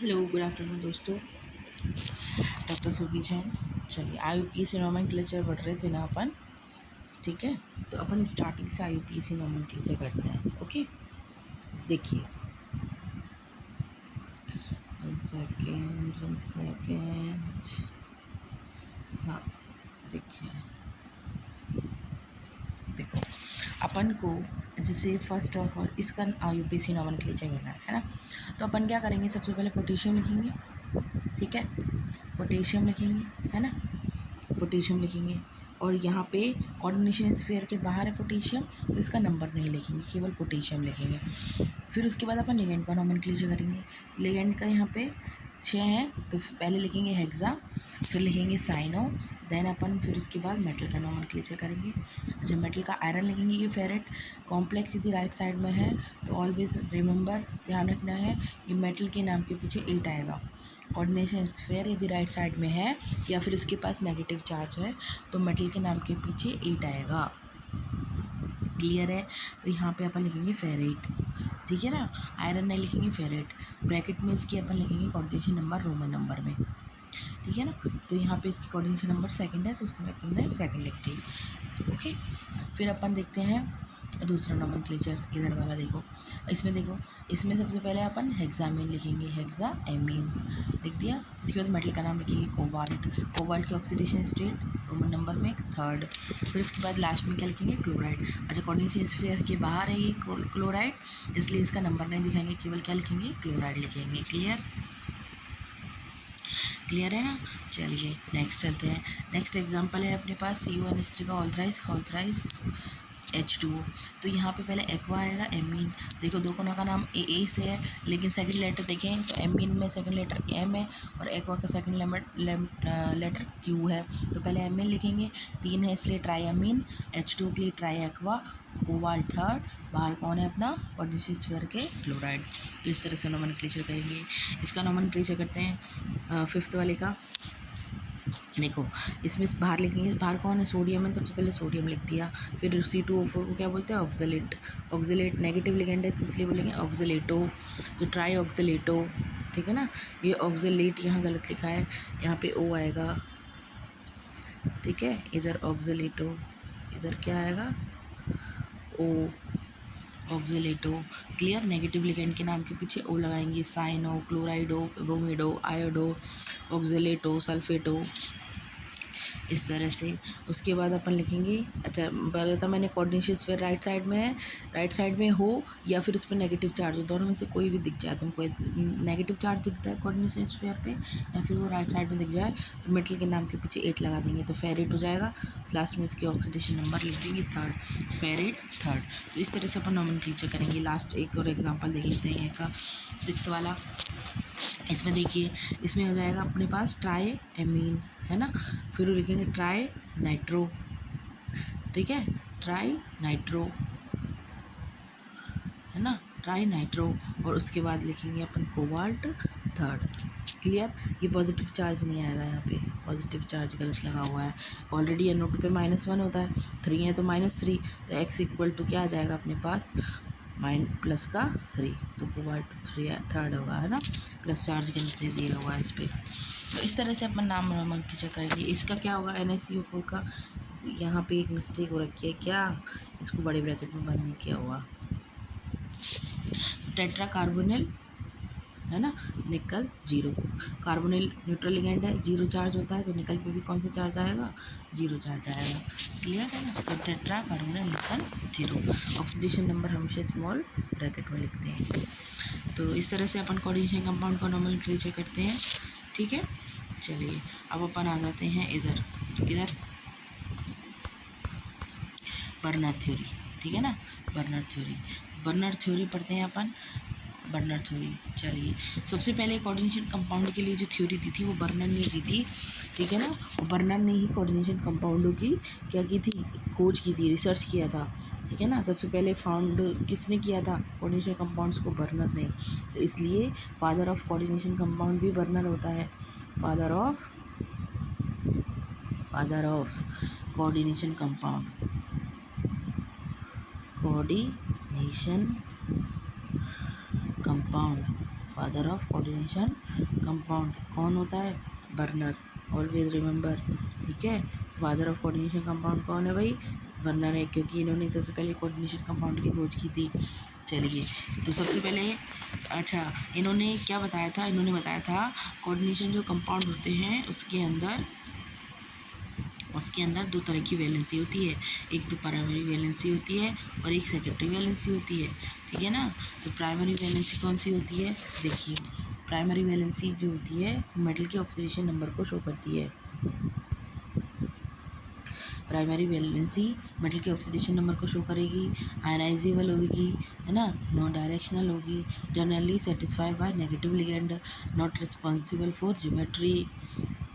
Hello good afternoon दोस्तों। Doctor Surabhi Jain. चलिए IUPAC nomenclature पढ़ रहे थे ना अपन। ठीक है, तो अपन स्टार्टिंग से IUPAC नोमेनक्लेचर करते हैं। ओके, देखिए, वन सेकेंड। हाँ, देखिए, देखो, अपन को जैसे फर्स्ट ऑफ ऑल इसका IUPAC नोमेनक्लेचर करना है ना। तो अपन क्या करेंगे, सबसे पहले पोटेशियम लिखेंगे। ठीक है, पोटेशियम लिखेंगे, है ना। पोटेशियम लिखेंगे और यहाँ पे कोऑर्डिनेशन स्फीयर के बाहर है पोटेशियम, तो इसका नंबर नहीं लिखेंगे, केवल पोटेशियम लिखेंगे। फिर उसके बाद अपन लिगेंड का नोमेनक्लेचर करेंगे। लिगेंड का यहाँ पे 6 हैं, तो पहले लिखेंगे हेक्सा, फिर लिखेंगे साइनो, देन अपन फिर उसके बाद मेटल का नोमेनक्लेचर करेंगे। अच्छा, मेटल का आयरन लिखेंगे कि फेरेट, कॉम्प्लेक्स यदि राइट साइड में है तो ऑलवेज रिमेंबर, ध्यान रखना है कि मेटल के नाम के पीछे 8 आएगा। कोऑर्डिनेशन स्फीयर यदि राइट साइड में है या फिर उसके पास नेगेटिव चार्ज है तो मेटल के नाम के पीछे 8 आएगा। क्लियर है? तो यहाँ पे अपन लिखेंगे फेरेट। ठीक है ना, आयरन नहीं लिखेंगे, फेरेट। ब्रैकेट में इसकी अपन लिखेंगे कोऑर्डिनेशन नंबर रोमन नंबर में। ठीक है ना, तो यहाँ पे इसकी कोऑर्डिनेशन नंबर सेकंड है, तो उसमें अपन ने सेकंड लिख दी। ओके, फिर अपन देखते हैं दूसरा नोमेनक्लेचर, इधर वाला देखो। इसमें देखो, इसमें सबसे पहले अपन हेक्सामीन लिखेंगे, हेक्सा एमीन लिख दिया। इसके बाद मेटल का नाम लिखेंगे कोबाल्ट। कोबाल्ट की ऑक्सीडेशन स्टेट रोमन नंबर में 3rd। फिर उसके बाद लास्ट में क्या लिखेंगे, क्लोराइड। अच्छा, कोऑर्डिनेशन स्फीयर के बाहर है ये क्लोराइड, इसलिए इसका नंबर नहीं दिखाएंगे, केवल क्या लिखेंगे, क्लोराइड लिखेंगे। क्लियर? क्लियर है ना। चलिए नेक्स्ट चलते हैं। नेक्स्ट एग्जांपल है अपने पास CuNH3 का ऑल्थराइज H2O। तो यहाँ पे पहले एक्वा आएगा, एमीन। देखो, दो कोनों का नाम ए से है, लेकिन सेकंड लेटर देखें तो एमीन में सेकंड लेटर एम है और एक्वा का सेकंड लेटर क्यू है। तो पहले एमीन लिखेंगे, 3 है इसलिए ट्राई एमीन, H2O के लिए ट्राई एक्वा, कोबाल्ट 3rd, बाहर कौन है अपना कोऑर्डिनेशन स्फीयर के क्लोराइड। तो इस तरह से नोमेनक्लेचर करेंगे। इसका नोमेनक्लेचर करते हैं 5th वाले का। देखो, इसमें बाहर लिखेंगे, बाहर कौन है, सोडियम है, सबसे पहले सोडियम लिख दिया। फिर C2O4 को क्या बोलते हैं, ऑक्जेलेट। ऑक्जेलेट नेगेटिव लिगेंड है तो इसलिए बोलेंगे ऑक्जेलेटो, तो ट्राई ऑक्जेलेटो। ठीक है ना, ये ऑक्जेलेट यहाँ गलत लिखा है, यहाँ पे O आएगा। ठीक है, इधर ऑक्जेलेटो, इधर क्या आएगा, O, oxalato. Clear? Negative ligand के नाम के पीछे O लगाएंगे, साइनो, क्लोराइडो, ब्रोमिडो, आयोडो, ऑक्जेलेटो, सल्फेटो, इस तरह से। उसके बाद अपन लिखेंगे, अच्छा पहले तो मैंने कोऑर्डिनेशन स्फीयर राइट साइड में है, राइट साइड में हो या फिर उस पर नेगेटिव चार्ज हो, दोनों में से कोई भी दिख जाए, तुमको नेगेटिव चार्ज दिखता है कोऑर्डिनेशन स्फीयर पे या फिर वो राइट साइड में दिख जाए तो मेटल के नाम के पीछे 8 लगा देंगे, तो फेरेट हो जाएगा। लास्ट में इसकी ऑक्सीडेशन नंबर लिख देंगे 3rd, फेरेट 3rd। तो इस तरह से अपन नोमेनक्लेचर करेंगे। लास्ट एक और एग्जाम्पल देख लेते हैं का 6th वाला। इसमें देखिए, इसमें हो जाएगा अपने पास ट्राई एमीन, है ना। फिर लिखेंगे ट्राई नाइट्रो। ठीक है, ट्राई नाइट्रो, है ना, ट्राई नाइट्रो। और उसके बाद लिखेंगे अपन कोबाल्ट 3rd। क्लियर? ये पॉजिटिव चार्ज नहीं आएगा, यहाँ पे पॉजिटिव चार्ज गलत लगा हुआ है। ऑलरेडी NO2 पे -1 होता है, 3 है तो -3, तो x इक्वल टू क्या आ जाएगा अपने पास, प्लस का 3, तो कोबाल्ट 3rd होगा, है ना। प्लस चार्ज के दिया हुआ है इस पर। तो इस तरह से अपन नाम नोमेनक्लेचर करेंगे। इसका क्या होगा, NaCO4 का यहाँ पे एक मिस्टेक हो रखी है, क्या, इसको बड़े ब्रैकेट में बंद नहीं किया हुआ, टेट्रा कार्बोनिल, है ना, निकल 0। कार्बोनिल न्यूट्रल लिगेंड है, 0 चार्ज होता है, तो निकल पे भी कौन सा चार्ज आएगा, 0 चार्ज आएगा। क्लियर है ना। तो टेट्रा कार्बोनिल निकल 0, ऑक्सीडेशन नंबर हमेशा स्मॉल ब्रैकेट में लिखते हैं। तो इस तरह से अपन कोऑर्डिनेशन कंपाउंड का नोमेनक्लेचर करते हैं। ठीक है, चलिए अब अपन आ जाते हैं इधर बर्नर थ्योरी। ठीक है ना, बर्नर थ्योरी पढ़ते हैं अपन, बर्नर थ्योरी। चलिए, सबसे पहले कोऑर्डिनेशन कंपाउंड के लिए जो थ्योरी दी थी वो बर्नर ने दी थी। ठीक है ना, बर्नर ने ही कोऑर्डिनेशन कंपाउंडों की क्या की थी, खोज की थी, रिसर्च किया था। ठीक है ना, सबसे पहले फाउंड किसने किया था कोऑर्डिनेशन कंपाउंड्स को, बर्नर ने। तो इसलिए फादर ऑफ कोऑर्डिनेशन कंपाउंड भी बर्नर होता है, father of coordination compound, coordination compound, father of coordination compound कौन होता है? बर्नर, ऑलवेज रिमेंबर, ठीक है। फादर ऑफ कोऑर्डिनेशन कंपाउंड कौन है भाई? बर्नर है, क्योंकि इन्होंने सबसे पहले कोऑर्डिनेशन कंपाउंड की खोज की थी। चलिए, तो सबसे पहले अच्छा इन्होंने क्या बताया था? इन्होंने बताया था कोऑर्डिनेशन जो कंपाउंड होते हैं उसके अंदर दो तरह की वैलेंसी होती है, एक तो प्राइमरी वैलेंसी होती है और एक सेकेंडरी वैलेंसी होती है, ठीक है ना। तो प्राइमरी वैलेंसी कौन सी होती है? देखिए, प्राइमरी वैलेंसी जो होती है मेटल के ऑक्सीडेशन नंबर को शो करती है। प्राइमरी वैलेंसी मेटल के ऑक्सीडेशन नंबर को शो करेगी, आयनाइजेबल होगी, है ना, नॉन डायरेक्शनल होगी, generally satisfied by negative ligand, not responsible for geometry,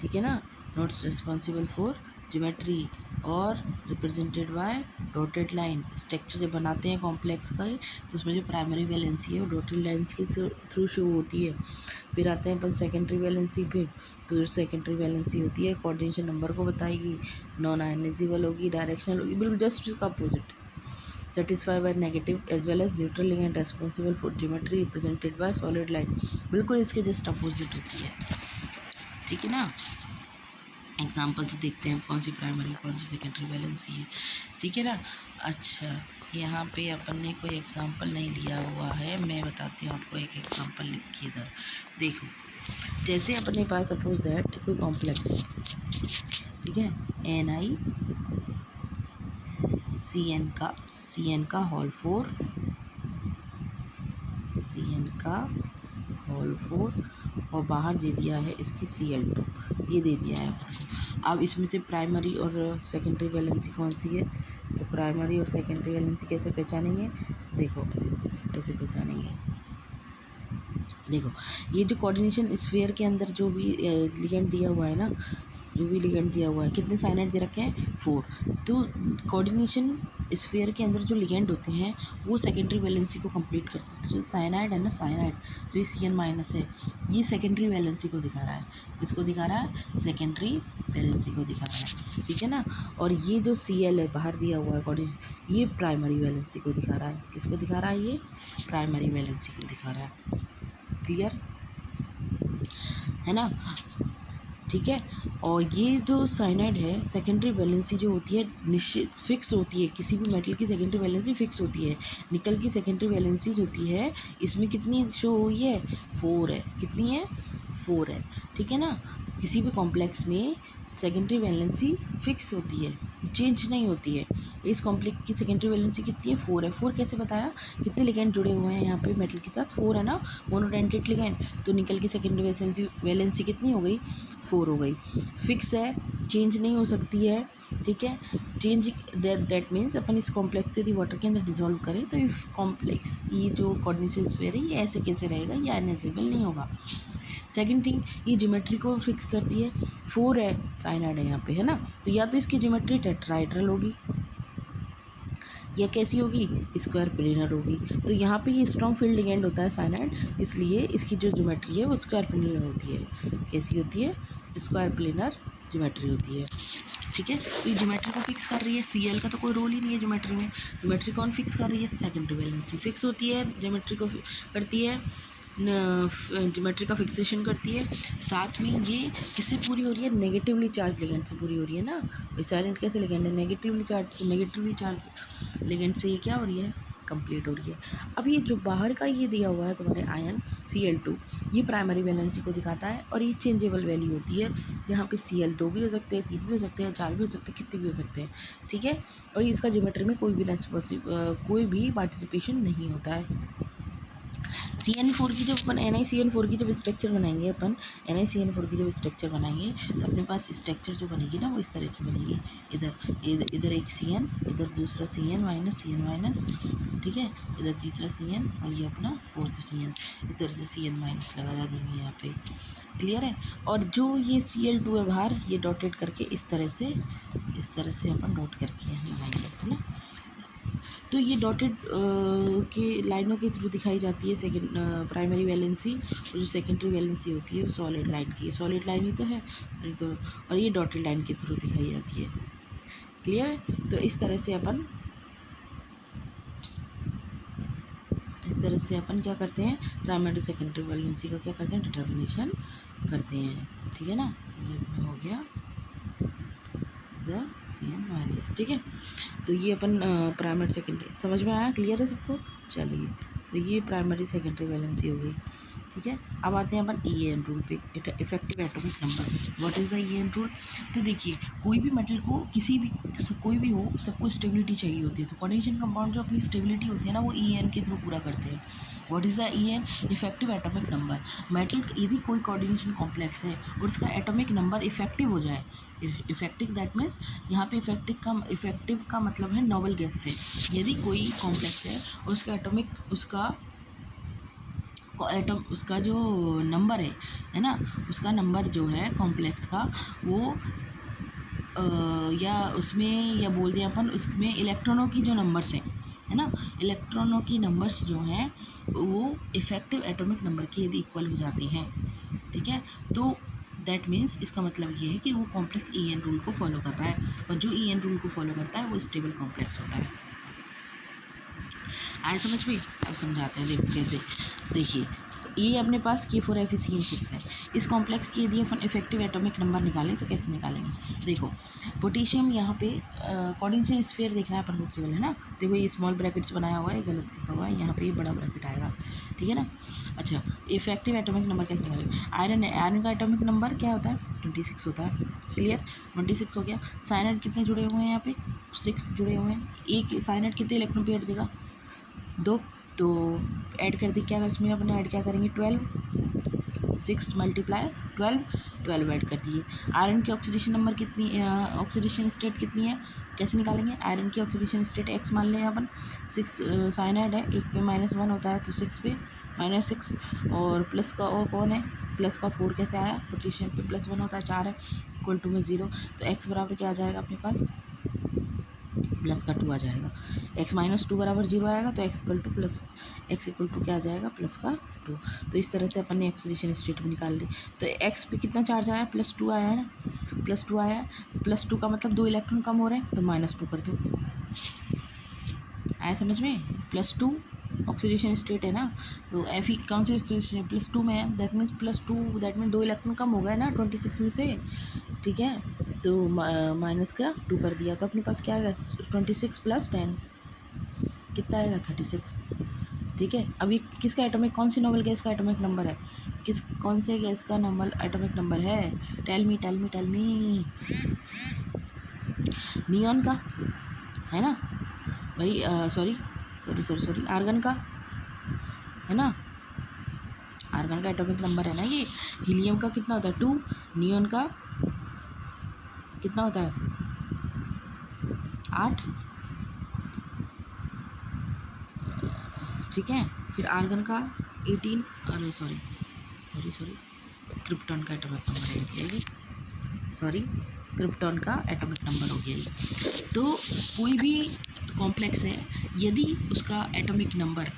ठीक है ना, नॉट रिस्पॉन्सिबल फॉर ज्योमेट्री और represented by dotted line. Structure जब बनाते हैं कॉम्प्लेक्स का तो उसमें जो प्राइमरी वैलेंसी है वो डॉटेड लाइन्स के थ्रू शो होती है। फिर आते हैं अपन सेकेंडरी वैलेंसी पे, तो जो सेकेंडरी वैलेंसी होती है कोऑर्डिनेशन नंबर को बताएगी, नॉन आयनाइजेबल होगी, डायरेक्शनल होगी, बिल्कुल जस्ट इसका opposite, satisfy by negative as well as neutral ligand responsible for geometry represented by solid line, बिल्कुल इसके जस्ट अपोजिट होती है, ठीक है ना। एग्जाम्पल से देखते हैं कौन सी प्राइमरी कौन सी सेकेंडरी वैलेंसी है, ठीक है ना। अच्छा, यहाँ पे अपन ने कोई एग्जाम्पल नहीं लिया हुआ है, मैं बताती हूँ आपको एक एग्जाम्पल लिख के इधर देखो। जैसे अपने पास सपोज दैट कोई कॉम्प्लेक्स है, ठीक है, CN का होल 4 और बाहर दे दिया है इसकी Cl2, ये दे दिया है। अब इसमें से प्राइमरी और सेकेंडरी वैलेंसी कौन सी है? तो प्राइमरी और सेकेंडरी वैलेंसी कैसे पहचानेंगे? देखो कैसे पहचानेंगे, देखो ये जो कोऑर्डिनेशन स्फीयर के अंदर जो भी लिगेंड दिया हुआ है ना, जो भी लिगेंड दिया हुआ है, कितने साइनाइड दे रखे हैं? 4। तो कोऑर्डिनेशन स्फीयर के अंदर जो लिगेंड होते हैं वो सेकेंडरी वैलेंसी को कंप्लीट करते हैं। तो जो साइनाइड है ना, साइनाइड जो ये CN- है, ये सेकेंडरी वैलेंसी को दिखा रहा है। किसको दिखा रहा है? सेकेंडरी वैलेंसी को दिखा रहा है, ठीक है ना। और ये जो Cl है बाहर दिया हुआ है कोऑर्डिनेशन, ये प्राइमरी वैलेंसी को दिखा रहा है। किसको दिखा रहा है? ये प्राइमरी वैलेंसी को दिखा रहा है, क्लियर है ना, ठीक है। और ये जो साइनाइड है सेकेंडरी वैलेंसी जो होती है निश्चित फिक्स होती है, किसी भी मेटल की सेकेंडरी वैलेंसी फिक्स होती है। निकल की सेकेंडरी वैलेंसी जो होती है इसमें कितनी शो हुई है? 4 है। कितनी है? 4 है, ठीक है ना। किसी भी कॉम्प्लेक्स में सेकेंडरी वैलेंसी फिक्स होती है, चेंज नहीं होती है। इस कॉम्प्लेक्स की सेकेंडरी वैलेंसी कितनी है? 4 है। 4 कैसे बताया? कितने लिगेंड जुड़े हुए हैं यहाँ पे मेटल के साथ? 4 है ना, मोनोडेंटेड लिगेंड। तो निकल की सेकेंडरी वैलेंसी कितनी हो गई? 4 हो गई। फिक्स है, चेंज नहीं हो सकती है, ठीक है। चेंज दैट मीन्स अपन इस कॉम्प्लेक्स को यदि वाटर के अंदर डिजोल्व करें तो इस कॉम्प्लेक्स ये जो कोऑर्डिनेशन स्फीयर है ये ऐसे कैसे रहेगा? ये आयनाइजेबल नहीं होगा। सेकंड थिंग, ये ज्योमेट्री को फिक्स करती है। 4 है, साइनाइड है यहाँ पे, है ना, तो या तो इसकी ज्योमेट्री टेट्राहेड्रल होगी या कैसी होगी? स्क्वायर प्लेनर होगी। तो यहाँ पे ये स्ट्रॉन्ग फील्ड लिगेंड होता है साइनाइड, इसलिए इसकी जो ज्योमेट्री है वो स्क्वायर प्लेनर होती है। कैसी होती है? स्क्वायर प्लेनर ज्योमेट्री होती है, ठीक है। तो ये ज्योमेट्री को फिक्स कर रही है। Cl का तो कोई रोल ही नहीं है ज्योमेट्री में। ज्योमेट्री कौन फिक्स कर रही है? सेकेंडरी वैलेंसी फिक्स होती है, ज्योमेट्री को करती है, ज्योमेट्री का फिक्सेशन करती है। साथ में ये किससे पूरी हो रही है? नेगेटिवली चार्ज लिगेंड से पूरी हो रही है ना। साइलेंट कैसे लिगेंड है? नेगेटिवली चार्ज लिगेंड से ये क्या हो रही है? कंप्लीट हो रही है। अब ये जो बाहर का ये दिया हुआ है तुम्हारे आयन Cl2, ये प्राइमरी वैलेंसी को दिखाता है और ये चेंजेबल वैल्यू होती है। यहाँ पे Cl2 भी हो सकते हैं, 3 भी हो सकते हैं, 4 भी हो सकते हैं, कितने भी हो सकते हैं, ठीक है। और इसका ज्योमेट्री में कोई भी पार्टिसिपेशन नहीं होता है। CN4 की जब अपन NiCN4 की जब स्ट्रक्चर बनाएंगे, अपन NiCN4 की जब स्ट्रक्चर बनाएंगे तो अपने पास स्ट्रक्चर जो बनेगी ना वो इस तरह की बनेगी। इधर एक CN, इधर दूसरा CN-, ठीक है, इधर तीसरा CN और ये अपना 4th CN, इस तरह से CN- लगा देंगे यहाँ पे, क्लियर है। और जो ये Cl2 है बाहर, ये डॉटेड करके इस तरह से अपन डॉट करके यहाँ लगाएंगे, है ना। तो ये डॉटेड के लाइनों के थ्रू दिखाई जाती है सेकेंड प्राइमरी वैलेंसी, और जो सेकेंडरी वैलेंसी होती है वो सॉलिड लाइन की, सॉलिड लाइन ही तो है, और ये डॉटेड लाइन के थ्रू दिखाई जाती है, क्लियर है। तो इस तरह से अपन तरह से अपन क्या करते हैं, प्राइमरी सेकेंडरी वैलेंसी का क्या करते हैं, डिटर्मिनेशन करते हैं। ठीक है ना, ये अपना हो गया CN माइनस। ठीक है, तो ये अपन प्राइमरी सेकेंडरी समझ में आया, क्लियर है सबको। चलिए, तो ये प्राइमरी सेकेंडरी वैलेंसी हो गई। ठीक है, अब आते हैं अपन EN रूल पे, effective atomic number. What is the EN rule? तो देखिए, कोई भी मेटल को कोई भी हो, सबको स्टेबिलिटी चाहिए होती है। तो कोऑर्डिनेशन कंपाउंड जो अपनी स्टेबिलिटी होती है ना, वो EN के थ्रू पूरा करते हैं। What is the EN? Effective atomic number. Metal यदि कोई कोऑर्डिनेशन कॉम्प्लेक्स है और उसका एटॉमिक नंबर इफेक्टिव हो जाए, इफेक्टिव दैट मीन्स यहाँ पे इफेक्टिव का मतलब है नोबल गैस से। यदि कोई कॉम्प्लेक्स है और उसका उसका जो नंबर है ना, उसका नंबर जो है कॉम्प्लेक्स का, वो या उसमें, या बोल दिया अपन उसमें इलेक्ट्रॉनों की जो नंबर्स हैं, है ना, इलेक्ट्रॉनों की नंबर्स जो हैं वो इफेक्टिव एटॉमिक नंबर के यदि इक्वल हो जाती हैं, ठीक है, तो दैट मीन्स इसका मतलब ये है कि वो कॉम्प्लेक्स EN रूल को फॉलो कर रहा है, और जो EN रूल को फॉलो करता है वो स्टेबल कॉम्प्लेक्स होता है। आए समझ में? अब समझाते हैं, देखो कैसे। देखिए, ये अपने पास K4FeCN6 है। इस कॉम्प्लेक्स की यदि अपन इफेक्टिव एटॉमिक नंबर निकालें तो कैसे निकालेंगे? देखो, पोटेशियम यहाँ पे कोऑर्डिनेशन स्फीयर देखना है अपन को केवल, है ना। देखो, ये स्मॉल ब्रैकेट्स बनाया हुआ है, गलत लिखा हुआ है, यहाँ पे ये बड़ा ब्रैकेट आएगा, ठीक है ना। अच्छा, इफेक्टिव एटॉमिक नंबर कैसे निकालेंगे? आयरन का एटॉमिक नंबर क्या होता है? 26 होता है। क्लियर, 26 हो गया। साइनाइड कितने जुड़े हुए हैं यहाँ पे? 6 जुड़े हुए हैं। एक साइनाइड कितने इलेक्ट्रॉन पेयर देगा? 2। तो ऐड कर दी, क्या इसमें अपने ऐड क्या करेंगे? 12, 6 मल्टीप्लाई 12 ऐड कर दिए। आयरन की ऑक्सीडेशन नंबर कितनी, ऑक्सीडेशन स्टेट कितनी है, कैसे निकालेंगे? आयरन की ऑक्सीडेशन स्टेट X मान लें अपन। 6 साइनाइड है, एक पे -1 होता है, तो 6 पे -6, और प्लस का और कौन है? प्लस का 4 कैसे आया? पोटेशियम पे +1 होता है, 4 है, इक्वल टू में 0। तो X बराबर क्या आ जाएगा अपने पास? प्लस का 2 आ जाएगा। X - 2 बराबर 0 आएगा, तो X इक्वल टू क्या आ जाएगा? प्लस का 2। तो इस तरह से अपन ने ऑक्सीडेशन स्टेट भी निकाल ली। तो X पे कितना चार्ज आया? +2 आया है ना, +2 आया है। +2 का मतलब 2 इलेक्ट्रॉन कम हो रहे हैं, तो -2 कर दो। आया समझ में? +2 ऑक्सीडेशन स्टेट है ना, तो Fe कौन सी ऑक्सीडेशन? +2 में है, that means +2, that means 2 electron कम हो गए ना 26 में से, ठीक है। तो माइनस का 2 कर दिया, तो अपने पास क्या आएगा? 26 + 10 कितना आएगा? 36, ठीक है। अभी किसका एटॉमिक, कौन सी नोबल गैस का एटॉमिक नंबर है? कौन से गैस का नंबर एटॉमिक नंबर है? टेल मी नियॉन का, है ना भाई, सॉरी, आर्गन का, है ना, आर्गन का एटॉमिक नंबर है ना ये। हीलियम का कितना होता है? 2। नियॉन का कितना होता है? 8, ठीक है। फिर आर्गन का 18, अरे सॉरी, क्रिप्टॉन का एटॉमिक नंबर है ये, सॉरी, क्रिप्टॉन का एटॉमिक नंबर हो गया ये। तो कोई भी कॉम्प्लेक्स है, यदि उसका एटॉमिक नंबर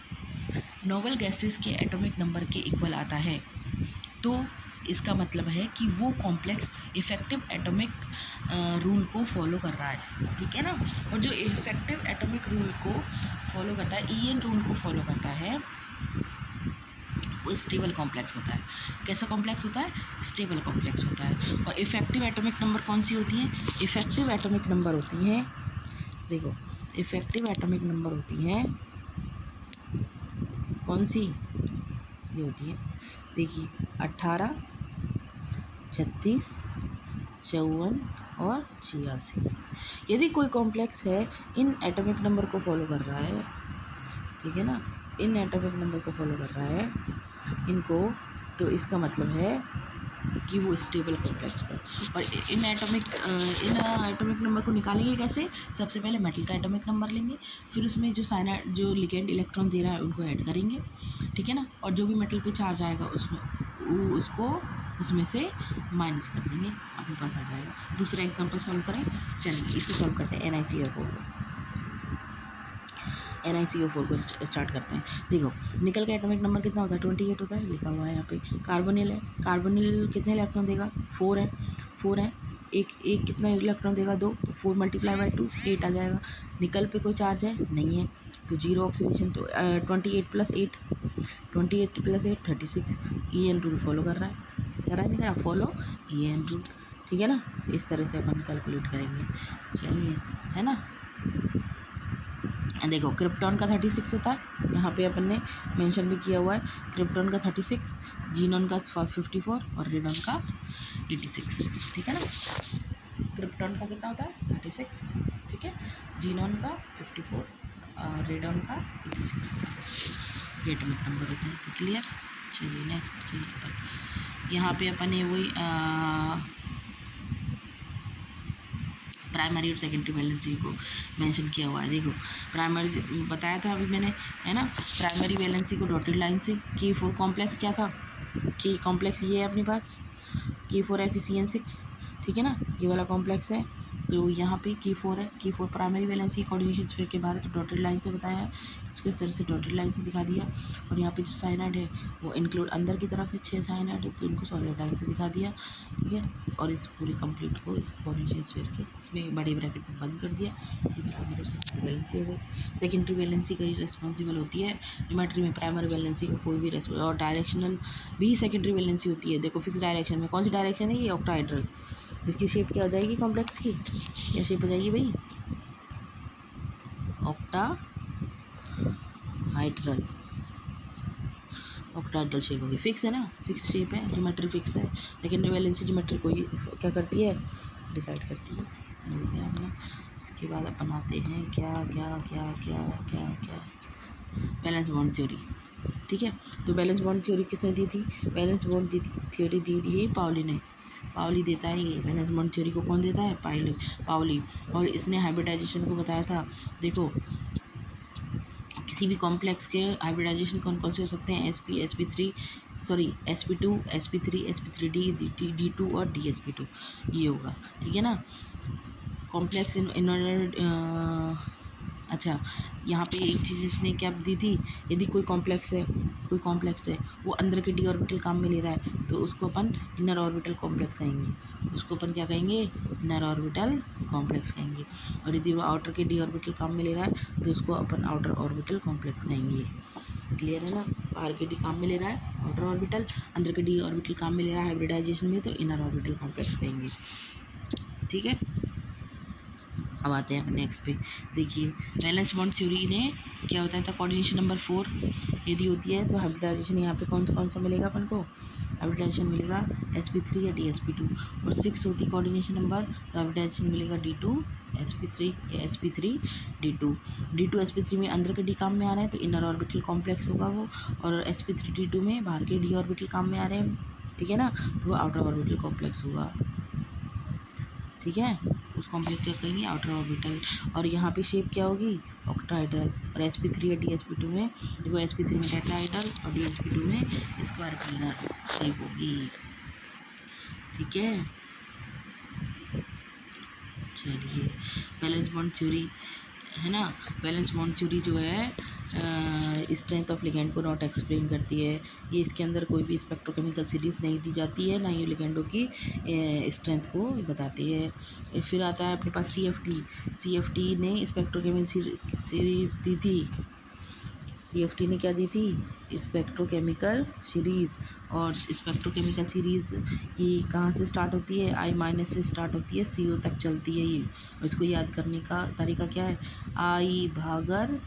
नोबल गैसेस के एटॉमिक नंबर के इक्वल आता है, तो इसका मतलब है कि वो कॉम्प्लेक्स इफेक्टिव एटॉमिक रूल को फॉलो कर रहा है, ठीक है ना। और जो इफेक्टिव एटॉमिक रूल को फॉलो करता है, EN रूल को फॉलो करता है, वो स्टेबल कॉम्प्लेक्स होता है। कैसा कॉम्प्लेक्स होता है? स्टेबल कॉम्प्लेक्स होता है। और इफेक्टिव एटॉमिक नंबर कौन सी होती है? इफेक्टिव एटॉमिक नंबर होती है, देखो, इफेक्टिव एटॉमिक नंबर होती है कौन सी? ये होती है, देखिए, 18, 36, 54 और 86। यदि कोई कॉम्प्लेक्स है इन एटॉमिक नंबर को फॉलो कर रहा है, ठीक है ना, इन एटॉमिक नंबर को फॉलो कर रहा है इनको, तो इसका मतलब है कि वो स्टेबल कॉम्प्लेक्स है। और इन एटॉमिक नंबर को निकालेंगे कैसे? सबसे पहले मेटल का एटॉमिक नंबर लेंगे, फिर उसमें जो साइनाइड, जो लिगेंड इलेक्ट्रॉन दे रहा है, उनको ऐड करेंगे, ठीक है ना। और जो भी मेटल पे चार्ज आएगा उसको उसमें से माइनस कर देंगे, अपने पास आ जाएगा। दूसरा एग्जांपल सॉल्व करें, चलिए इसको सॉल्व करते हैं। NiCO4 को स्टार्ट करते हैं। देखो, निकल का एटॉमिक नंबर कितना होता है? 28 होता है, लिखा हुआ है यहाँ पे। कार्बोनिल है, कार्बोनिल कितने इलेक्ट्रॉन देगा? 4 है, एक एक कितना इलेक्ट्रॉन देगा 2, तो 4 मल्टीप्लाई बाई 2 8 आ जाएगा। निकल पे कोई चार्ज है नहीं है, तो जीरो ऑक्सीडेशन। तो 28 + 8 28 + 8 36 EN रूल फॉलो कर रहा है नहीं कर रहा, फॉलो EN रूल। ठीक है ना, इस तरह से अपन कैलकुलेट करेंगे। चलिए, है ना। देखो क्रिप्टॉन का 36 होता है, यहाँ पे अपन ने मेंशन भी किया हुआ है। क्रिप्टॉन का 36, जीनॉन का 54 और रेडॉन का 86। ठीक है ना, क्रिप्टॉन का कितना होता है 36, ठीक है, जीनॉन का 54 और रेडॉन का 86। ये एटॉमिक नंबर होते हैं। तो क्लियर। चलिए नेक्स्ट, चलिए अपन यहाँ पे अपन ने वही प्राइमरी और सेकेंडरी वैलेंसी को मेंशन किया हुआ है। देखो प्राइमरी बताया था अभी मैंने, है ना। प्राइमरी वैलेंसी को डॉटेड लाइन से, K4 कॉम्प्लेक्स क्या था, K कॉम्प्लेक्स ये है अपने पास, K4FeCN6, ठीक है ना, ये वाला कॉम्प्लेक्स है। तो यहाँ पे K4 है, K4 primary valency coordination sphere के बाहर है, तो डॉटेड लाइन से बताया है, इसको इस तरह से डॉटेड लाइन से दिखा दिया। और यहाँ पे जो साइनाइड है वो इंक्लूड अंदर की तरफ है, 6 साइनाइड है, तो इनको सॉलिड लाइन से दिखा दिया। ठीक है, और इस पूरी कंप्लीट को इस कोऑर्डिनेशन स्फीयर के इसमें बड़े ब्रैकेट में बंद कर दिया। प्राइमरी और सेकेंडरी वैलेंसी हो गई। सेकेंडरी वैलेंसी का ही रिस्पॉन्सिबल होती है ज्योमेट्री में, प्राइमरी वैलेंसी का कोई भी और डायरेक्शनल भी सेकेंडरी वैलेंसी होती है। देखो फिक्स डायरेक्शन में कौन सी डायरेक्शन है, ये ऑक्टाहेड्रल। इसकी शेप क्या हो जाएगी कॉम्प्लेक्स की, क्या शेप हो जाएगी भाई, ऑक्टाहाइड्रल। ऑक्टाहाइड्रल शेप होगी, फिक्स है ना, फिक्स शेप है, ज्योमेट्री फिक्स है। लेकिन वैलेंसी ज्योमेट्री कोई क्या करती है, डिसाइड करती है। अपना इसके बाद अपन आते हैं क्या क्या क्या क्या क्या क्या बैलेंस बॉन्ड थ्योरी। ठीक है, तो बैलेंस बॉन्ड थ्योरी किसने दी थी, बैलेंस बॉन्ड थ्योरी दी थी पाउली ने। पाउली देता है ये बैलेंस बॉन्ड थ्योरी को, कौन देता है, पाउली। और इसने हाइब्रिडाइजेशन को बताया था। देखो किसी भी कॉम्प्लेक्स के हाइब्रिडाइजेशन कौन कौन से हो सकते हैं, sp3 sp2 sp3 sp3d d2 और dsp2, ये होगा। ठीक है ना, कॉम्प्लेक्स इन अच्छा, यहाँ पे एक चीज़ इसने क्या दी थी, यदि कोई कॉम्प्लेक्स है वो अंदर के डी ऑर्बिटल काम में ले रहा है, तो उसको अपन इनर ऑर्बिटल कॉम्प्लेक्स कहेंगे। उसको अपन क्या कहेंगे, इनर ऑर्बिटल कॉम्प्लेक्स कहेंगे। और यदि वो आउटर के डी ऑर्बिटल काम में ले रहा है, तो उसको अपन आउटर ऑर्बिटल कॉम्प्लेक्स कहेंगे। क्लियर है ना, बाहर के डी काम में ले रहा है आउटर ऑर्बिटल, अंदर के डी ऑर्बिटल काम में ले रहा है हाइब्रिडाइजेशन में, तो इनर ऑर्बिटल कॉम्प्लेक्स कहेंगे। ठीक है, अब आते हैं नेक्स्ट पे। देखिए बैलेंस बॉन्ड थ्योरी ने क्या बताया था, कोऑर्डिनेशन नंबर 4 यदि होती है तो हाइब्रिडाइजेशन यहाँ पे कौन सा मिलेगा अपन को, हाइब्रिडाइजेशन मिलेगा sp3 या dsp2। और 6 होती कोऑर्डिनेशन नंबर, तो हाइब्रिडाइजेशन मिलेगा d2 sp3 या sp3 d2 sp3 में अंदर के डी काम में आ रहे हैं, तो इनर ऑर्बिटल कॉम्प्लेक्स होगा वो। और sp3 d2 में बाहर के डी ऑर्बिटल काम में आ रहे हैं, ठीक है ना, तो वो आउटर ऑर्बिटल कॉम्प्लेक्स होगा। ठीक है, उस कॉम्प्लेक्स क्या कहेंगे, आउटर ऑर्बिटल। और यहाँ पे शेप क्या होगी, ऑक्टाहाइड्रल। और sp3 या dsp2 में, देखो sp3 में टेट्राहाइड्रल और dsp2 में स्क्वायर पिलर शेप होगी। ठीक है, चलिए बैलेंस बॉन्ड थ्योरी है ना, बैलेंस बॉन्ड थ्योरी जो है स्ट्रेंथ ऑफ लिगेंड को नॉट एक्सप्लेन करती है। ये इसके अंदर कोई भी स्पेक्ट्रोकेमिकल सीरीज नहीं दी जाती है, ना ये लिगेंडों की स्ट्रेंथ को बताती है। फिर आता है अपने पास CFT ने स्पेक्ट्रोकेमिकल सीरीज दी थी। CFT ने क्या दी थी, स्पेक्ट्रोकेमिकल सीरीज़। और स्पेक्ट्रोकेमिकल सीरीज़ ये कहाँ से स्टार्ट होती है, I- से स्टार्ट होती है, CO तक चलती है ये। और इसको याद करने का तरीका क्या है, I भागर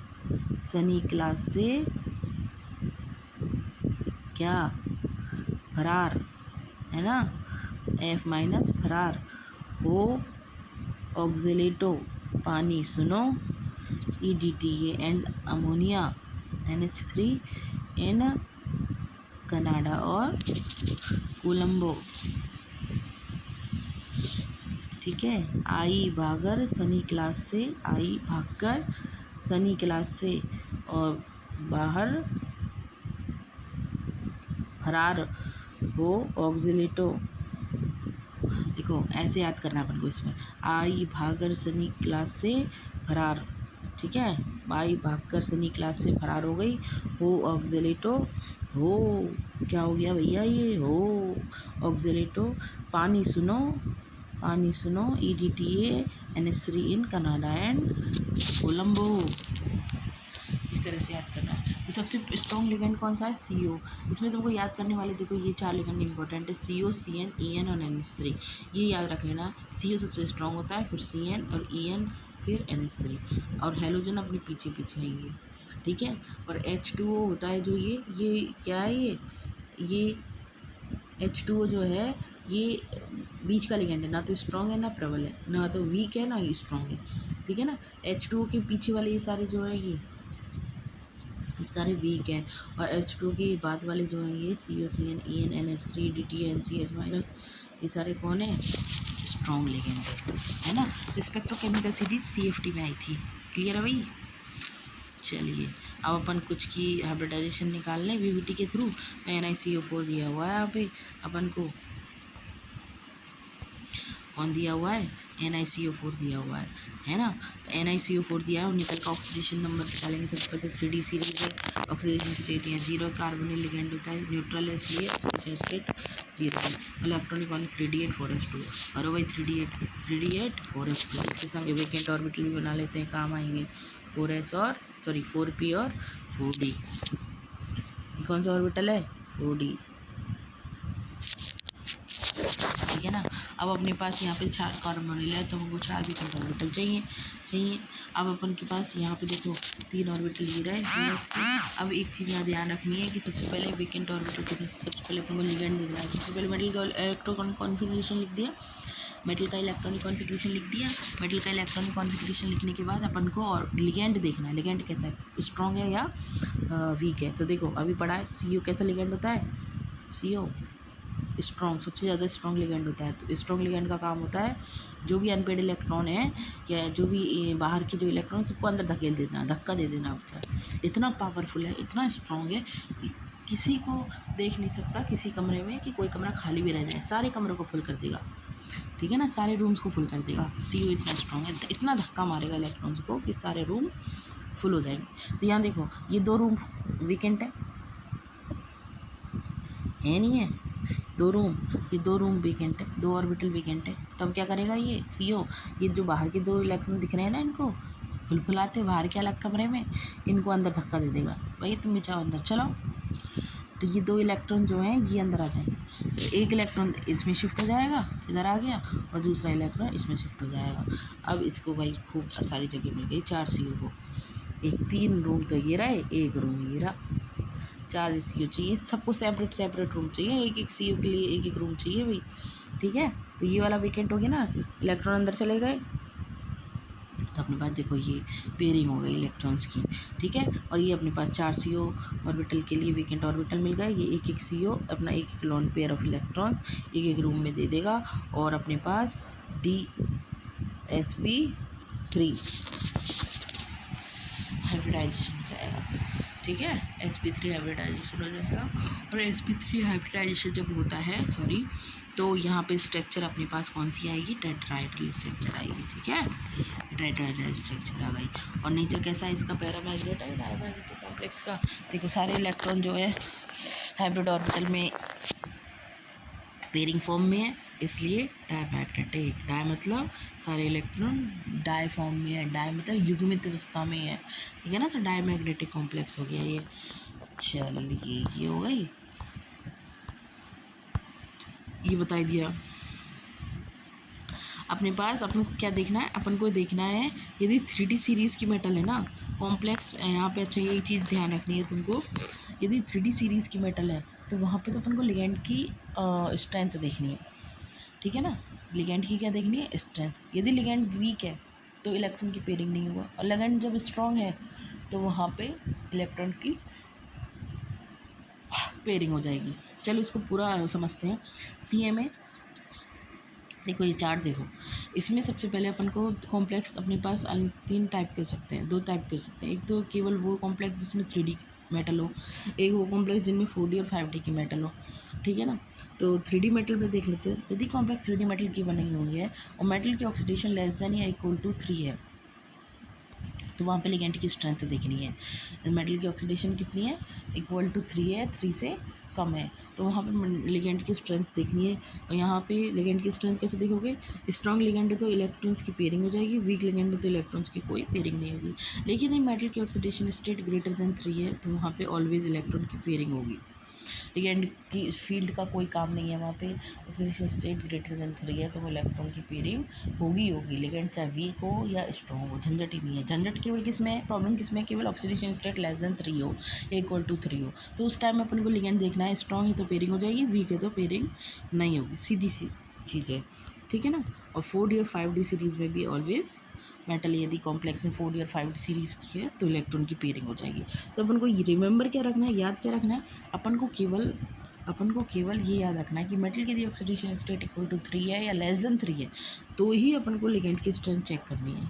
सनी क्लास से क्या, फरार, है ना, F- फरार हो, ऑक्जेलेटो पानी सुनो, EDT ये and ammonia NH3 in Canada और कोलंबो। ठीक है, आई भागकर सनी क्लास से और बाहर फरार हो, ऑक्जिलेटो। देखो ऐसे याद करना अपन को, इसमें आई भागकर सनी क्लास से फरार। ठीक है, आई भागकर सनी क्लास से फरार हो गई, हो ऑक्जिलेटो, हो क्या हो गया भैया, ये हो ऑक्जिलेटो पानी सुनो, कहानी सुनो, EDTA NH3 in Canada and Colombo. इस तरह से याद करना है। तो सबसे स्ट्रॉन्ग लिगेंड कौन सा है? CO। इसमें तुमको याद करने वाले देखो ये 4 लिगेंड इंपॉर्टेंट है, CO, CN, EN और NH3। ये याद रख लेना, CO सबसे स्ट्रॉन्ग होता है, फिर CN और EN, फिर NH3, और हैलोजन अपने पीछे पीछे आएंगे, ठीक है। और H2O होता है जो ये क्या है, ये H2O जो है ये बीच का लिगेंड है, ना तो स्ट्रॉन्ग है ना प्रबल है, ना तो वीक है ना ही स्ट्रॉन्ग है, ठीक है ना। H2O के पीछे वाले ये सारे जो है ये सारे वीक हैं, और H2 के बाद वाले जो हैं ये CO, CN, EN, NH3, DTA, NCS minus, ये सारे कौन है? स्ट्रॉन्ग लिगेंड है ना। तो स्पेक्ट्रोकेमिकल सीरीज CFT में आई थी, क्लियर है भाई। चलिए अब अपन कुछ की हाइब्रिडाइजेशन निकाल लें VBT के थ्रू। NiCO4 दिया हुआ है यहाँ पे अपन को, कौन दिया हुआ है? NiCO4 दिया हुआ है ना। NiCO4 दिया है और निकल का ऑक्सीडेशन नंबर निकालेंगे। सबसे पहले तो 3D सीरीज है, ऑक्सीडेशन स्टेट यहाँ 0, कार्बोनिल लिगेंड होता है, न्यूट्रल है इसलिए ऑक्सीडेशन स्टेट 0 है। इलेक्ट्रॉनिक वाले 3D8 4s2, और भाई 3D8 4s2, इसके संग वेकेंट ऑर्बिटल भी बना लेते हैं, काम आएंगे 4p और 4d। कौन सा ऑर्बिटल है? 4d, ठीक है ना। अब अपने पास यहाँ पे 4 कार्बोनिल है तो हमको 4 वेकेंट ऑर्बिटल चाहिए। अब अपन के पास यहाँ पे देखो 3 ऑर्बिटल ये रहे। अब एक चीज़ यहाँ ध्यान रखनी है कि सबसे पहले वेकेंट ऑर्बिटल के साथ सबसे पहले अपन को लिगेंड लिखना है। सबसे पहले मेटल का इलेक्ट्रॉन कॉन्फिगरेशन लिख दिया, मेटल का इलेक्ट्रॉनिक कॉन्फिगरेशन लिख दिया। मेटल का इलेक्ट्रॉनिक कॉन्फिगरेशन लिखने के बाद अपन को और लिगेंड देखना है, लिगेंड कैसा है, स्ट्रॉन्ग है या वीक है। तो देखो अभी पढ़ा है CO कैसा लिगेंड होता है, CO स्ट्रॉन्ग, सबसे ज़्यादा स्ट्रॉन्ग लिगेंड होता है। तो स्ट्रॉन्ग लिगेंड का काम होता है जो भी अनपेड इलेक्ट्रॉन है या जो भी बाहर के जो इलेक्ट्रॉन सबको अंदर धकेल देना, धक्का दे देना होता है। इतना पावरफुल है, इतना स्ट्रॉन्ग है, किसी को देख नहीं सकता किसी कमरे में कि कोई कमरा खाली भी रह जाए, सारे कमरों को फुल कर देगा, ठीक है ना, सारे रूम्स को फुल कर देगा। CO इतना स्ट्रॉन्ग है, इतना धक्का मारेगा इलेक्ट्रॉन्स को कि सारे रूम फुल हो जाएंगे। तो यहाँ देखो ये 2 रूम वीकेंट है नहीं है, 2 रूम, ये 2 रूम वीकेंट है, 2 ऑर्बिटल वीकेंट है। तब क्या करेगा ये CO, ये जो बाहर के 2 इलेक्ट्रॉन दिख रहे हैं ना, इनको फुलफुलाते बाहर के अलग कमरे में, इनको अंदर धक्का दे देगा, भाई तुम भी जाओ अंदर चलो। तो ये 2 इलेक्ट्रॉन जो हैं ये अंदर आ जाएंगे, तो एक इलेक्ट्रॉन इसमें शिफ्ट हो जाएगा, इधर आ गया, और दूसरा इलेक्ट्रॉन इसमें शिफ्ट हो जाएगा। अब इसको भाई खूब सारी जगह मिल गई 4 CO को, एक 3 रूम तो ये रहे, एक रूम ये रहा, 4 CO चाहिए, सबको सेपरेट रूम चाहिए, एक CO के लिए एक रूम चाहिए भाई, ठीक है। तो ये वाला वेकेंट हो गया ना, इलेक्ट्रॉन अंदर चले गए, तो अपने पास देखो ये पेयरिंग हो गई इलेक्ट्रॉन्स की, ठीक है। और ये अपने पास 4 CO ऑर्बिटल के लिए वेकेंट ऑर्बिटल मिल गए, ये एक CO अपना एक लोन पेयर ऑफ इलेक्ट्रॉन एक रूम में दे देगा, और अपने पास sp3 हाइब्रिडाइजेशन हो जाएगा, ठीक है। sp3 हाइब्रिडाइजेशन हो जाएगा, और sp3 हाइब्रिडाइजेशन जब होता है तो यहाँ पे स्ट्रक्चर अपने पास कौन सी आएगी, टेट्राहेड्रल स्ट्रक्चर आएगी, ठीक है, टेट्राहेड्रल स्ट्रक्चर आ गई। और नेचर कैसा है इसका, पैरामैग्नेट है, डायमैग्नेटिक कॉम्प्लेक्स का। देखो सारे इलेक्ट्रॉन जो है हाइब्रिड ऑर्बिटल में पेयरिंग फॉर्म में है, इसलिए डायमैग्नेटिक, डाय मतलब सारे इलेक्ट्रॉन डाय फॉर्म में है, डाय मतलब युग्मित अवस्था में है, ठीक है ना। तो डायमैग्नेटिक कॉम्प्लेक्स हो गया ये। चलिए ये हो गई, ये बता दिया। अपने पास अपन को क्या देखना है, अपन को देखना है यदि 3D सीरीज़ की मेटल है ना कॉम्प्लेक्स, यहाँ पे अच्छा ये चीज़ ध्यान रखनी है तुमको, यदि 3D सीरीज़ की मेटल है तो वहाँ पे तो अपन को लिगेंड की स्ट्रेंथ देखनी है, ठीक है ना। लिगेंड की क्या देखनी है, स्ट्रेंथ। यदि लिगेंड वीक है तो इलेक्ट्रॉन की पेयरिंग नहीं होगा, और लिगेंड जब स्ट्रॉन्ग है तो वहाँ पे इलेक्ट्रॉन की पेयरिंग हो जाएगी। चलो इसको पूरा समझते हैं। CMA देखो ये चार्ट देखो, इसमें सबसे पहले अपन को कॉम्प्लेक्स अपने पास 3 टाइप कर सकते हैं, 2 टाइप कर सकते हैं। एक तो केवल वो कॉम्प्लेक्स जिसमें 3D मेटल हो, एक वो कॉम्प्लेक्स जिनमें 4D और 5D की मेटल हो, ठीक है ना। तो 3D मेटल पे देख लेते हैं। यदि कॉम्प्लेक्स 3D मेटल की बनी हुई है और मेटल की ऑक्सीडेशन लेस देन या इक्वल टू 3 है, तो वहाँ पे लिगेंड की स्ट्रेंथ देखनी है। मेटल की ऑक्सीडेशन कितनी है, इक्वल टू 3 है, 3 से कम है, तो वहाँ पे लिगेंड की स्ट्रेंथ देखनी है। और यहाँ पे लिगेंड की स्ट्रेंथ कैसे देखोगे, स्ट्रॉन्ग लिगेंड है तो इलेक्ट्रॉन्स की पेयरिंग हो जाएगी, वीक लिगेंड है तो इलेक्ट्रॉन्स की कोई पेयरिंग नहीं होगी। लेकिन ये मेटल की ऑक्सीडेशन स्टेट ग्रेटर देन 3 है तो वहाँ पे ऑलवेज इलेक्ट्रॉन की पेयरिंग होगी। लिगेंड की फील्ड का कोई काम नहीं है वहाँ पे, ऑक्सीडेशन स्टेट ग्रेटर देन 3 है तो वो इलेक्ट्रॉन की पेयरिंग होगी। लिगेंड चाहे वीक हो या स्ट्रॉन्ग हो, झंझट ही नहीं है। झंझट केवल किस में है, प्रॉब्लम किस में, केवल ऑक्सीडेशन स्टेट लेस देन 3 हो, इक्वल टू 3 हो, तो उस टाइम में अपन को लिगेंड देखना है, स्ट्रॉन्ग है तो पेयरिंग हो जाएगी, वीक है तो पेयरिंग नहीं होगी, सीधी सी चीज़ है, ठीक है ना। और 4D और 5D सीरीज़ में भी ऑलवेज मेटल यदि कॉम्प्लेक्स में 4D और 5D सीरीज़ की है तो इलेक्ट्रॉन की पेयरिंग हो जाएगी। तो अपन को रिमेंबर क्या रखना है, याद क्या रखना है, अपन को केवल ये याद रखना है कि मेटल की यदि ऑक्सीडेशन स्टेट इक्वल टू 3 है या लेस देन 3 है तो ही अपन को लिगेंड की स्ट्रेंथ चेक करनी है,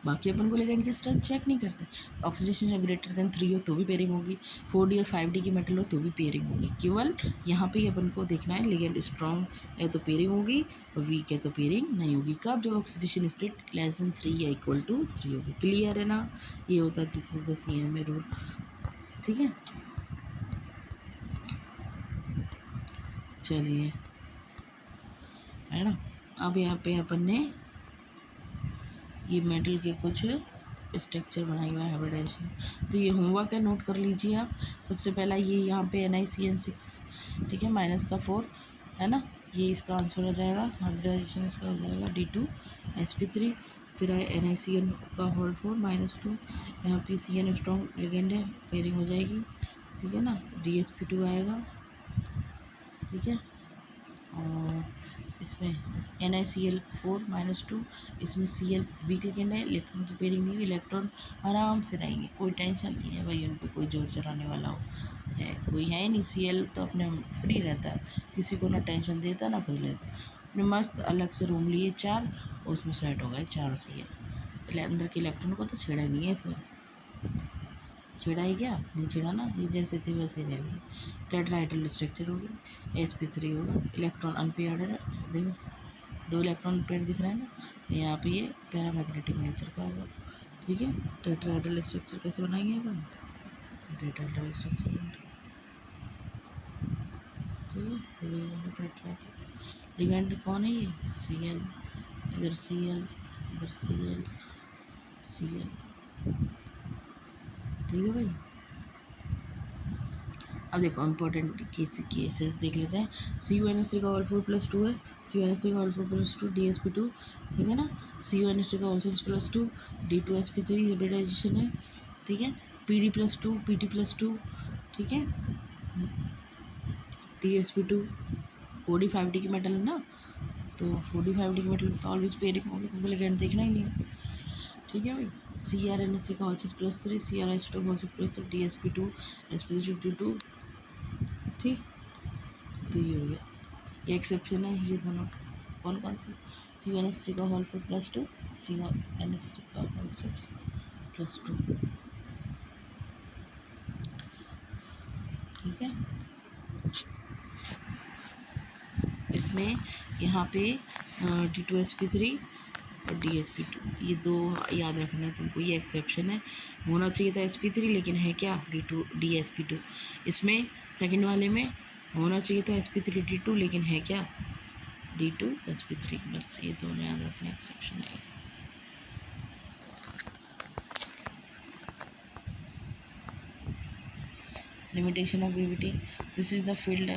बाकी अपन को लिगेंड की स्ट्रेंथ चेक नहीं करते। ऑक्सीडेशन ग्रेटर देन 3 हो तो भी पेयरिंग होगी, 4D और 5D की मेटल हो तो भी पेयरिंग होगी, केवल यहाँ पे अपन को देखना है लिगेंड स्ट्रॉन्ग है तो पेयरिंग होगी और वीक है तो पेयरिंग नहीं होगी। कब, जब ऑक्सीडेशन स्टेट लेस देन 3 या इक्वल टू 3 होगी। क्लियर है ना, ये होता है this is the CMA rule, ठीक है। चलिए, है ना, अब यहाँ पे अपन ने ये मेटल के कुछ स्ट्रक्चर बनाई हुआ है हाइब्रिडाइजेशन, तो ये होमवर्क है, नोट कर लीजिए आप। सबसे पहला ये यहाँ पे NiCN6, ठीक है, माइनस का 4 है ना, ये इसका आंसर हो जाएगा, हाइब्रिडाइजेशन इसका हो जाएगा D2sp3, फिर है NiCN का होल 4 -2, यहाँ पे CN स्ट्रॉन्ग लिगेंड है, पेयरिंग हो जाएगी, ठीक है ना, DsP2 आएगा, ठीक है। और इसमें NiCl4 -2, इसमें Cl वीक लिगेंड है, इलेक्ट्रॉन की पेयरिंग नहीं हुई, इलेक्ट्रॉन आराम से रहेंगे, कोई टेंशन नहीं है भाई, उन पर कोई जोर चलाने वाला हो है कोई है नहीं। Cl तो अपने फ्री रहता है, किसी को ना टेंशन देता ना कुछ लेता, अपने मस्त अलग से रूम लिए 4, उसमें सेट हो गए 4 Cl, अंदर के इलेक्ट्रॉन को तो छेड़ा नहीं है इसमें, छेड़ा ही क्या, नहीं छेड़ा ना, ये जैसे थे वैसे रह गए। टेट्राहेड्रल स्ट्रक्चर होगी, sp3 होगा, इलेक्ट्रॉन अनपेयर्ड है, देखो 2 इलेक्ट्रॉन पेयर दिख रहा है ना, यहाँ पे ये पैरामैग्नेटिक नेचर का होगा, ठीक है। टेट्राहेड्रल स्ट्रक्चर कैसे बनाएंगे अपन, टेट्राहेड्रल स्ट्रक्चर, ठीक है। लिगेंड कौन है, ये Cl, इधर Cl, इधर Cl, Cl, ठीक है भाई। अब देखो इंपॉर्टेंट केसेस देख लेते हैं। CuNH3 का होल 4+2 है, CuNH3 का होल 4+2 DsP2, ठीक है ना, CuNH3 का होल 6+2 D2sp3 हाइब्रिडाइजेशन है, ठीक है, Pd+2 Pt+2, ठीक है, DsP2 4D 5D की मेटल है ना, तो 4D 5D की मेटल तो ऑलवेज पेयरिंग होगी, तो लिगेंड देखना ही नहीं है, ठीक है भाई। CrNH3 का होल 6+3 CrH2 का होल 6+3 DsP2 sp3 ठीक, तो ये हो गया, ये एक्सेप्शन है, ये दोनों कौन कौन से, CuNH3 का होल 4+2 CuNH3 का होल 6+2, ठीक है। इसमें यहाँ पे D2sp3 और DsP2 ये दो याद रखना है तुमको, ये एक्सेप्शन है, होना चाहिए था sp3 लेकिन है क्या DsP2, इसमें सेकंड वाले में होना चाहिए था sp3 D2 लेकिन है क्या D2sp3, बस ये दोनों याद रखना, एक्सेप्शन है। Limitation of BBT, this is the field,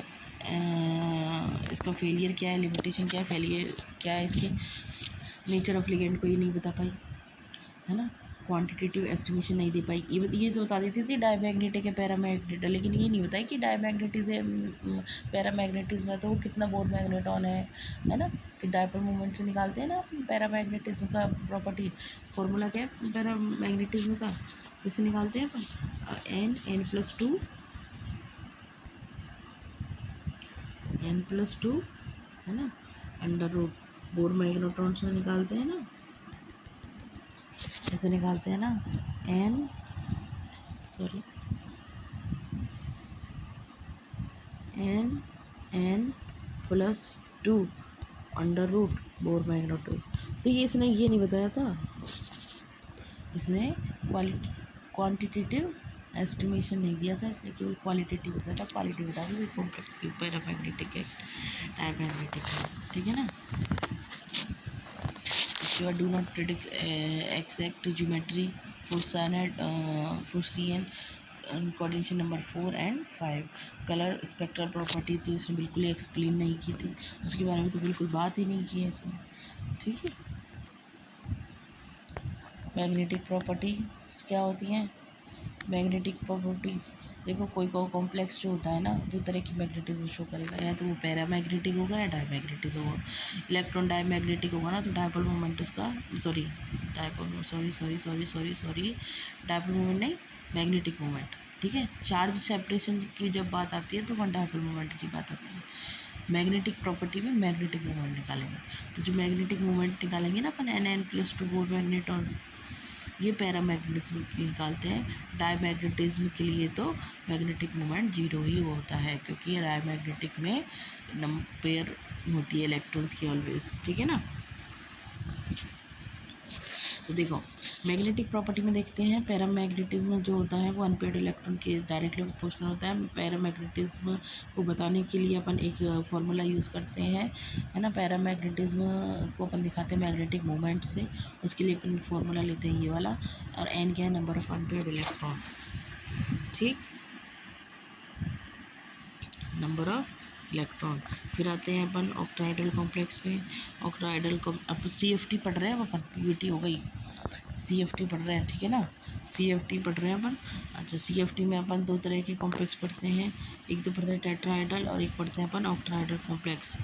इसका फेलियर क्या है, लिमिटेशन क्या है, फेलियर क्या है, इसकी नेचर ऑफ लिगेंड को ये नहीं बता पाई, है ना, क्वांटिटेटिव एस्टिमेशन नहीं दे पाई, ये तो बता देती थी डायमैग्नेटिक है पैरामैग्नेटिक है, लेकिन ये नहीं बताई कि डायमैग्नेटिक है पैरामैग्नेटिज्म है तो वो कितना बोर मैग्नेटॉन है ना, कि डायपोल मूवमेंट से निकालते हैं ना पैरामैग्नेटिज्म का प्रॉपर्टी, फॉर्मूला क्या है पैरामैग्नेटिज्म का, कैसे निकालते हैं अपन, n+2 है ना, अंडर रूट बोर मैग्नेट्रॉन से निकालते हैं ना, ऐसे निकालते हैं ना, n n+2 under root Bohr magneton, तो ये इसने ये नहीं बताया था, इसने क्वांटिटेटिव एस्टिमेशन नहीं दिया था, इसने केवल क्वालिटेटिव बताया था। क्वालिटी बता दी कॉम्प्लेक्स के ऊपर मैग्नेटिक है, डायमैग्नेटिक है, ठीक है ना। उसके बाद do not predict exact geometry for C N coordination number 4 and 5। Colour spectral property तो इसने बिल्कुल ही एक्सप्लेन नहीं की थी, उसके बारे में तो बिल्कुल बात ही नहीं की है इसने, ठीक है। मैग्नेटिक प्रॉपर्टीज क्या होती हैं? मैग्नेटिक प्रॉपर्टीज़ देखो, कोई कॉम्प्लेक्स जो होता है ना, दो तरह की मैग्नेटिज्म शो करेगा, या तो वो पैरामैग्नेटिक होगा या डायमैग्नेटिक होगा। इलेक्ट्रॉन डायमैग्नेटिक होगा ना, तो डायपोल मोमेंट उसका डायपोल मोमेंट नहीं, मैग्नेटिक मोमेंट, ठीक है। चार्ज सेपरेशन की जब बात आती है तो वहाँ डायपोल मोमेंट की बात आती है। मैग्नेटिक प्रॉपर्टी में मैग्नेटिक मोमेंट निकालेंगे, तो जो मैग्नेटिक मोमेंट निकालेंगे ना अपन N+2 4 मैग्नेटॉन्स, ये पैरामैग्नेटिज्म निकालते हैं। डायमैग्नेटिज्म के लिए तो मैग्नेटिक मोमेंट 0 ही होता है, क्योंकि डायमैग्नेटिक में पेयर होती है इलेक्ट्रॉन्स की ऑलवेज, ठीक है ना। तो देखो मैग्नेटिक प्रॉपर्टी में देखते हैं, पैरामैग्नेटिज्म जो होता है वो अनपेयर्ड इलेक्ट्रॉन के डायरेक्टली प्रोपोर्शनल होता है। पैरामैग्नेटिज्म को बताने के लिए अपन एक फॉर्मूला यूज़ करते हैं, है ना। पैरामैग्नेटिज्म को अपन दिखाते हैं मैग्नेटिक मोमेंट से, उसके लिए अपन फॉर्मूला लेते हैं ये वाला, और एन क्या है, नंबर ऑफ अनपेयर्ड इलेक्ट्रॉन, ठीक, नंबर ऑफ इलेक्ट्रॉन। फिर आते हैं अपन ऑक्टाइडल कॉम्प्लेक्स पे। ऑक्टाइडल अब CFT पढ़ रहे हैं अपन, PVT हो गई, CFT पढ़ रहे हैं, ठीक है ना। CFT पढ़ रहे हैं अपन। अच्छा, CFT में अपन दो तरह के कॉम्प्लेक्स पढ़ते हैं, एक तो पढ़ते हैं टेट्राहाइड्रल और एक पढ़ते हैं अपन ऑक्टाइडल कॉम्प्लेक्स।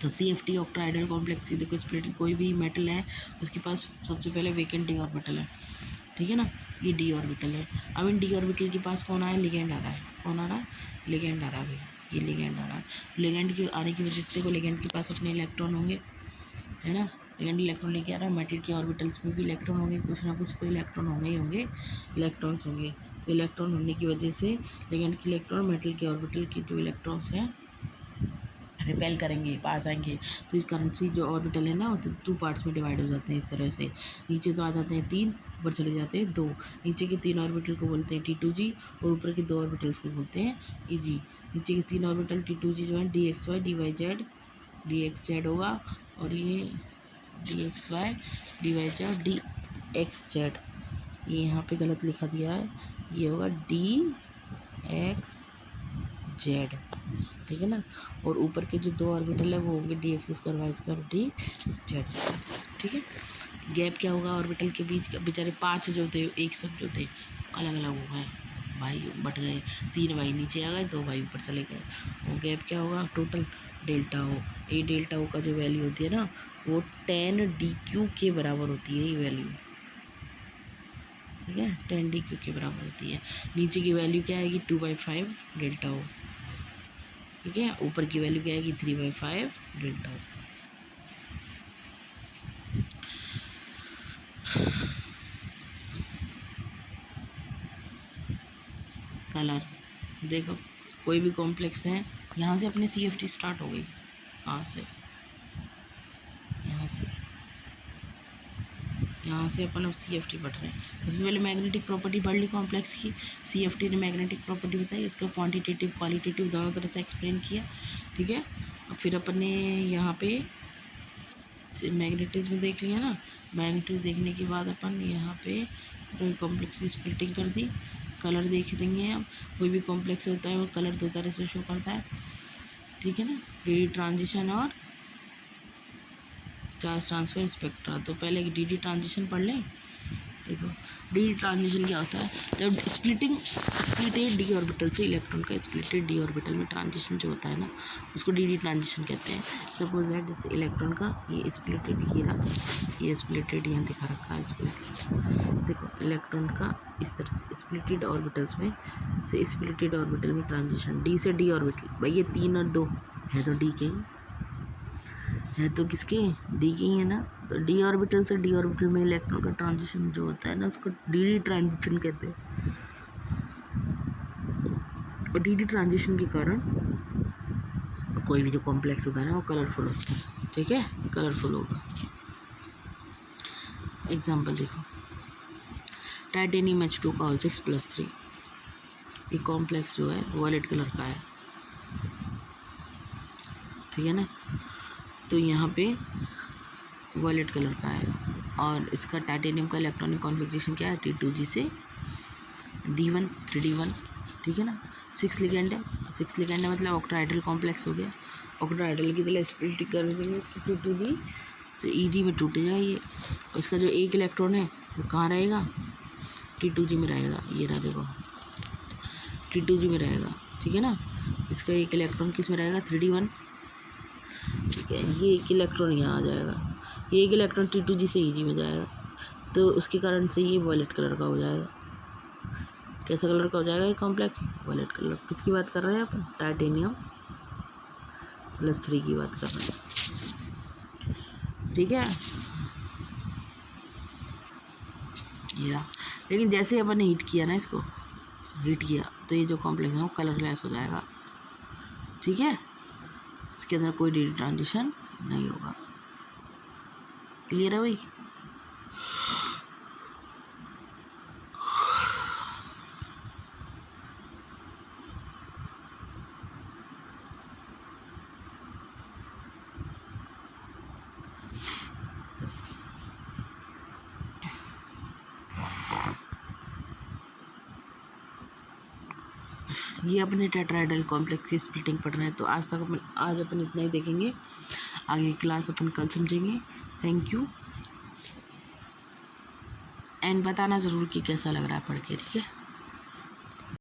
तो CFT ऑक्टाइडल कॉम्प्लेक्स की देखो स्प्लिटिंग, कोई भी मेटल है उसके पास सबसे पहले वेकेंट डी ऑर्बिटल है, ठीक है ना, ये डी ऑर्बिटल है। अब इन डी ऑर्बिटल के पास कौन आया, लिगेंड आ रहा है। कौन आ रहा है, लिगेंड आ रहा है भाई, ये लिगेंड आ रहा है। लिगेंड के आने की वजह से देखो लिगेंड के पास अपने इलेक्ट्रॉन होंगे, है ना। लिगेंड इलेक्ट्रॉन लेके आ रहा है, मेटल के ऑर्बिटल्स में भी इलेक्ट्रॉन होंगे, कुछ ना कुछ तो इलेक्ट्रॉन होंगे ही होंगे, इलेक्ट्रॉन्स होंगे। तो इलेक्ट्रॉन होने की वजह से लिगेंड के इलेक्ट्रॉन मेटल के ऑर्बिटल की जो इलेक्ट्रॉन्स हैं रिपेल करेंगे, पास आएंगे। तो इस कारण से जो ऑर्बिटल है ना, तो 2 पार्ट्स में डिवाइड हो जाते हैं इस तरह से। नीचे तो आ जाते हैं 3, ऊपर चले जाते हैं 2। नीचे के 3 ऑर्बिटल को बोलते हैं T2G, और ऊपर के 2 ऑर्बिटल्स को बोलते हैं EG। नीचे के 3 ऑर्बिटल T2G जो है DXY DYZ, DXZ होगा, और ये DXY DYZ DXZ, ये यहाँ पे गलत लिखा दिया है, ये होगा DXZ, ठीक है ना। और ऊपर के जो 2 ऑर्बिटल है वो होंगे DX² Y² DZ, ठीक है। गैप क्या होगा ऑर्बिटल के बीच, बेचारे 5 जो थे एक सब जो थे अलग अलग हो गए भाई, बट गए, 3 भाई नीचे आ गए, 2 भाई ऊपर चले गए। वो गैप क्या होगा, टोटल डेल्टा O। ये डेल्टा O का जो वैल्यू होती है ना, वो 10dQ के बराबर होती है, ये वैल्यू, ठीक है, 10dQ के बराबर होती है। नीचे की वैल्यू क्या आएगी, 2/5 डेल्टा O, ठीक है। ऊपर की वैल्यू क्या आएगी, 3/5 डेल्टा O। कलर देखो, कोई भी कॉम्प्लेक्स है, यहाँ से अपनी CFT स्टार्ट हो गई, कहाँ से, यहाँ से अपन अब CFT पढ़ रहे हैं। सबसे पहले मैग्नेटिक प्रॉपर्टी पढ़ ली कॉम्प्लेक्स की, CFT ने मैग्नेटिक प्रॉपर्टी बताई, इसका क्वांटिटेटिव क्वालिटेटिव दोनों तरह से एक्सप्लेन किया, ठीक है। फिर अपन ने यहाँ पे मैग्नेटिज्म देख लिया ना, मैग्नेटिज्म देखने के बाद अपन यहाँ पे कॉम्प्लेक्स की स्प्लिटिंग कर दी। कलर देख देंगे अब, कोई भी कॉम्प्लेक्स होता है वो कलर 2 तरह से शो करता है, ठीक है ना, डी ट्रांजिशन और चार्ज ट्रांसफर स्पेक्ट्रा। तो पहले एक डी ट्रांजिशन पढ़ लें। देखो डी ट्रांजिशन क्या होता है, जब स्प्लिटेड डी ऑर्बिटल से इलेक्ट्रॉन का स्प्लिटेड डी ऑर्बिटल में ट्रांजिशन जो होता है ना, उसको डी ट्रांजिशन कहते हैं। सपोज दैट जैसे इलेक्ट्रॉन का ये स्प्लिटेड हीरा, ये स्प्लिटेड यहाँ दिखा रखा है स्प्लिटेड, देखो इलेक्ट्रॉन का इस तरह से स्प्लिटेड ऑर्बिटल्स में से स्प्लिटेड ऑर्बिटल में ट्रांजिशन, डी से डी ऑर्बिटल, भाई ये 3 और 2 है तो डी के है, तो किसके, डी के ही है ना। तो डी ऑर्बिटल से डी ऑर्बिटल में इलेक्ट्रॉन का ट्रांजिशन जो होता है ना, उसको डी ट्रांजिशन कहते हैं। और डी ट्रांजिशन के कारण कोई भी जो कॉम्प्लेक्स होता है ना वो कलरफुल होता है, ठीक है, कलरफुल होगा। एग्जाम्पल देखो, टाइटेनियम H2 का होल 6+3। ये कॉम्प्लेक्स जो है वॉयलेट कलर का है, ठीक है ना। तो यहाँ पे वॉयलेट कलर का है और इसका टाइटेनियम का इलेक्ट्रॉनिक कॉन्फ़िगरेशन क्या है, T2G से D1 3D1, ठीक है ना। 6 लिगेंड है, 6 लिगेंड है मतलब ऑक्टाहाइड्रल कॉम्प्लेक्स हो गया। ऑक्टाहाइड्रल की तरह स्प्लिट कर देंगे T2G से EG में टूट जाएगी। इसका जो एक इलेक्ट्रॉन है वो कहाँ रहेगा, T2G में रहेगा। ये रहा देखो, T2G में रहेगा, ठीक है ना। इसका एक इलेक्ट्रॉन किस में रहेगा, 3D1, ठीक है। ये एक इलेक्ट्रॉन यहाँ आ जाएगा, ये एक इलेक्ट्रॉन T2G से EG में जाएगा, तो उसके कारण से ये वॉयलेट कलर का हो जाएगा। कैसा कलर का हो जाएगा ये कॉम्प्लेक्स, वॉयलेट कलर। किसकी बात कर रहे हैं अपन, टाइटेनियम +3 की बात कर रहे हैं, ठीक है। ये रहा, लेकिन जैसे अपन ने हीट किया ना, इसको हीट किया तो ये जो कॉम्प्लेक्स है वो कलरलेस हो जाएगा, ठीक है। इसके अंदर कोई डी ट्रांजिशन नहीं होगा। क्लियर है भाई। ये अपने टेट्राहेड्रल कॉम्प्लेक्स की स्प्लिटिंग पढ़ रहे हैं। तो आज अपन इतना ही देखेंगे, आगे क्लास अपन कल समझेंगे। थैंक यू, एंड बताना ज़रूर कि कैसा लग रहा है पढ़ के, ठीक है।